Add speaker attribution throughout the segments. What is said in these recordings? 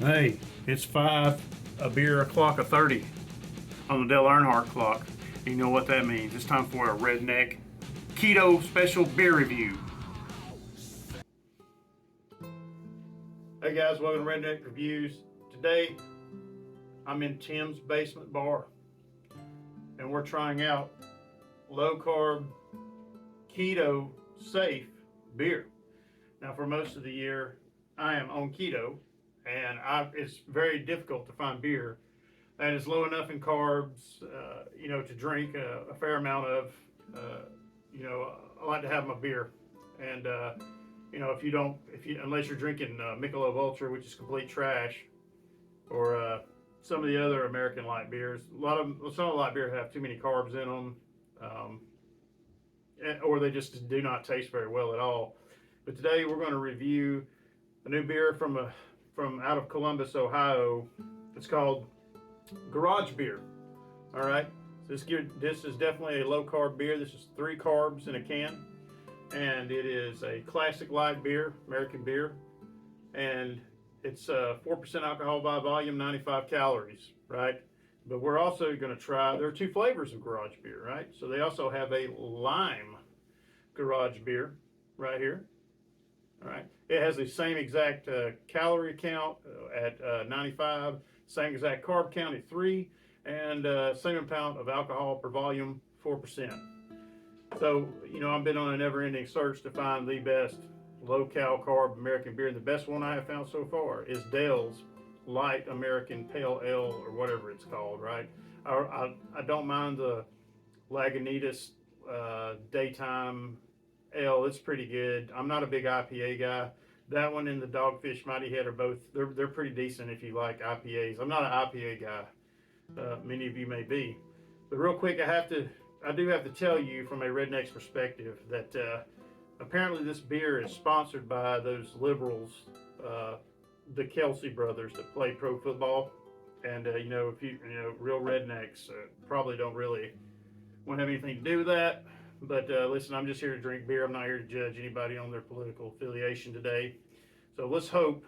Speaker 1: Hey, it's 5 o'clock 30 on the Dale Earnhardt clock. You know what that means. It's time for a Redneck Keto Special Beer Review. Hey guys, welcome to Redneck Reviews. Today, I'm in Tim's Basement Bar, and we're trying out low-carb, keto safe beer. Now, for most of the year, I am on keto, and it's very difficult to find beer that is low enough in carbs, to drink a fair amount of. I like to have my beer, and unless you're drinking Michelob Ultra, which is complete trash, or some of the other American light beers, some of the light beer have too many carbs in them, or they just do not taste very well at all. But today we're going to review a new beer from out of Columbus, Ohio. It's called Garage Beer. All right, this is definitely a low carb beer. This is 3 carbs in a can, and it is a classic light beer, American beer, and it's 4% alcohol by volume, 95 calories, right? But we're also going to try. There are 2 flavors of Garage Beer, right? So they also have a lime Garage Beer right here. All right, it has the same exact calorie count at 95, same exact carb count at 3, and same amount of alcohol per volume, 4%. So, I've been on a never-ending search to find the best low-cal carb American beer. The best one I have found so far is Dale's Light American Pale Ale, or whatever it's called, right? I don't mind the Lagunitas Daytime Ale. It's pretty good. I'm not a big IPA guy. That one and the Dogfish Mighty Head are both, they're pretty decent if you like IPAs. I'm not an IPA guy. Many of you may be. But real quick, I do have to tell you from a Redneck's perspective that apparently this beer is sponsored by those liberals, the Kelsey brothers that play pro football. And, real rednecks probably don't really want to have anything to do with that. But listen, I'm just here to drink beer. I'm not here to judge anybody on their political affiliation today. So let's hope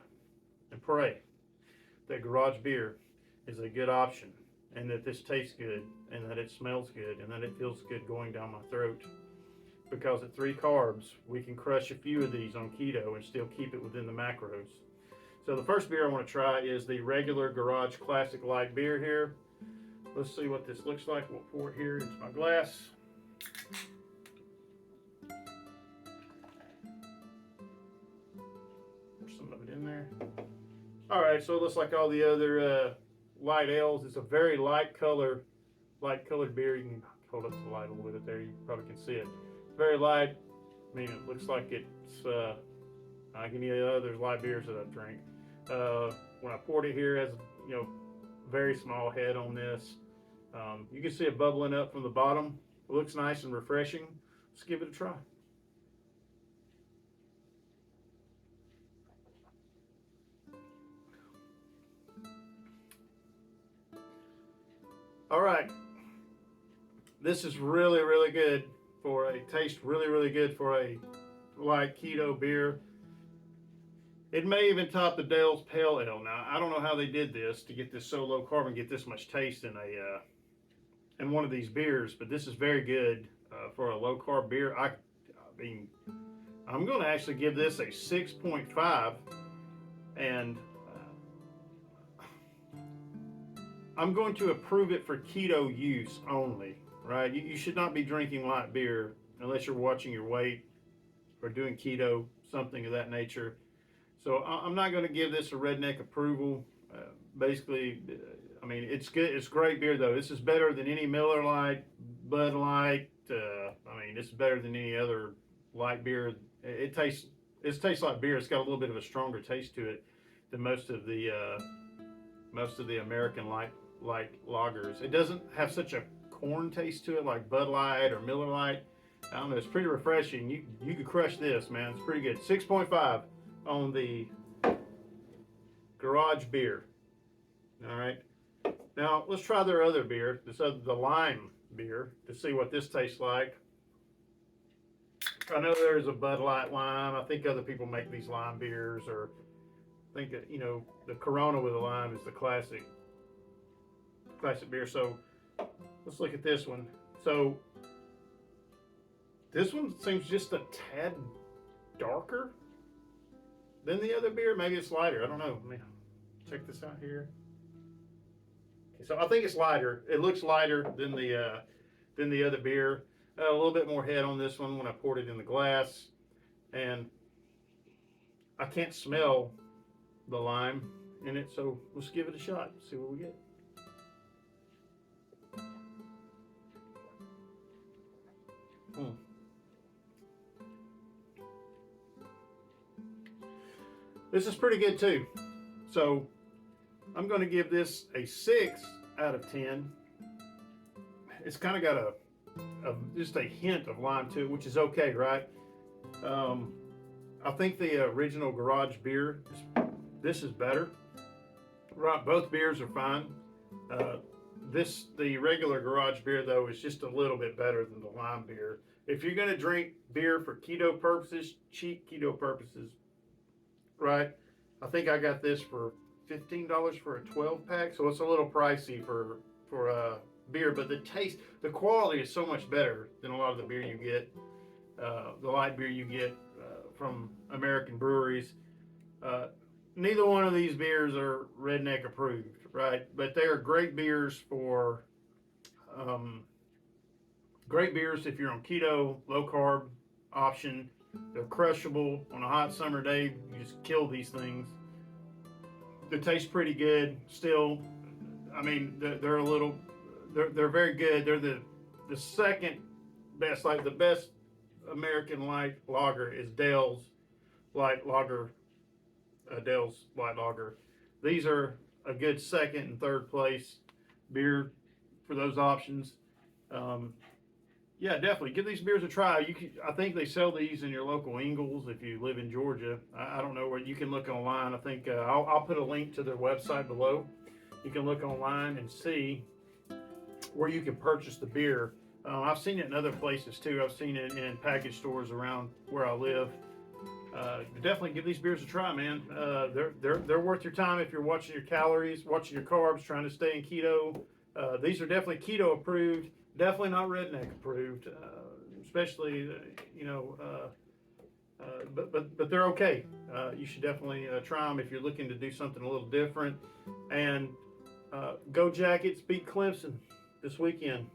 Speaker 1: and pray that Garage Beer is a good option, and that this tastes good, and that it smells good, and that it feels good going down my throat. Because at 3 carbs, we can crush a few of these on keto and still keep it within the macros. So the first beer I want to try is the regular Garage Classic Light Beer here. Let's see what this looks like. We'll pour it here into my glass. Some of it in there. All right, so it looks like all the other light ales. It's a very light colored beer. You can hold up the light a little bit there. You probably can see it. Very light. I mean, it looks like it's like any of the other light beers that I've drank. When I poured it here, it has very small head on this. You can see it bubbling up from the bottom. It looks nice and refreshing. Let's give it a try. All right, this is really, really good for a taste. Really, really good for a light keto beer. It may even top the Dale's Pale Ale. Now, I don't know how they did this to get this so low carb and get this much taste in one of these beers, but this is very good for a low carb beer. I mean, I'm going to actually give this a 6.5, and I'm going to approve it for keto use only, right? You should not be drinking light beer unless you're watching your weight or doing keto, something of that nature. So I'm not going to give this a redneck approval. Basically, I mean, it's good. It's great beer, though. This is better than any Miller Lite, Bud Light. This is better than any other light beer. It tastes like beer. It's got a little bit of a stronger taste to it than most of the American light lagers. It doesn't have such a corn taste to it like Bud Light or Miller Lite. I don't know. It's pretty refreshing. You could crush this, man. It's pretty good. 6.5 on the Garage Beer. All right. Now let's try their other beer, the lime beer, to see what this tastes like. I know there's a Bud Light lime. I think other people make these lime beers, or think that, you know, the Corona with a lime is the classic beer. So let's look at this one. So this one seems just a tad darker than the other beer. Maybe it's lighter. I don't know. I mean, check this out here. Okay, so I think it's lighter. It looks lighter than the other beer. A little bit more head on this one when I poured it in the glass, and I can't smell the lime in it. So let's give it a shot. See what we get. This is pretty good too. So I'm going to give this a 6 out of 10. It's kind of got just a hint of lime to it, which is okay, right? I think the original garage beer, this is better. Right, both beers are fine. The regular garage beer though is just a little bit better than the lime beer. If you're going to drink beer for keto purposes, cheap keto purposes, right? I think I got this for $15 for a 12 pack, so it's a little pricey for beer, but the quality is so much better than a lot of the beer you get, the light beer you get from American breweries. Neither one of these beers are Redneck approved, right? But they are great beers if you're on keto, low carb option. They're crushable on a hot summer day. You just kill these things. They taste pretty good still. I mean, they're very good. They're the second best, like the best American light lager is Dale's light lager. Dale's light lager. These are a good second and third place beer for those options. Yeah, definitely give these beers a try. I think they sell these in your local Ingles if you live in Georgia. I don't know where you can look online. I think I'll put a link to their website below. You can look online and see where you can purchase the beer. I've seen it in other places too. I've seen it in package stores around where I live. Definitely give these beers a try, man. They're worth your time if you're watching your calories, watching your carbs, trying to stay in keto. These are definitely keto approved. Definitely not Redneck approved, especially but they're okay. You should definitely try them if you're looking to do something a little different. And go Jackets, beat Clemson this weekend.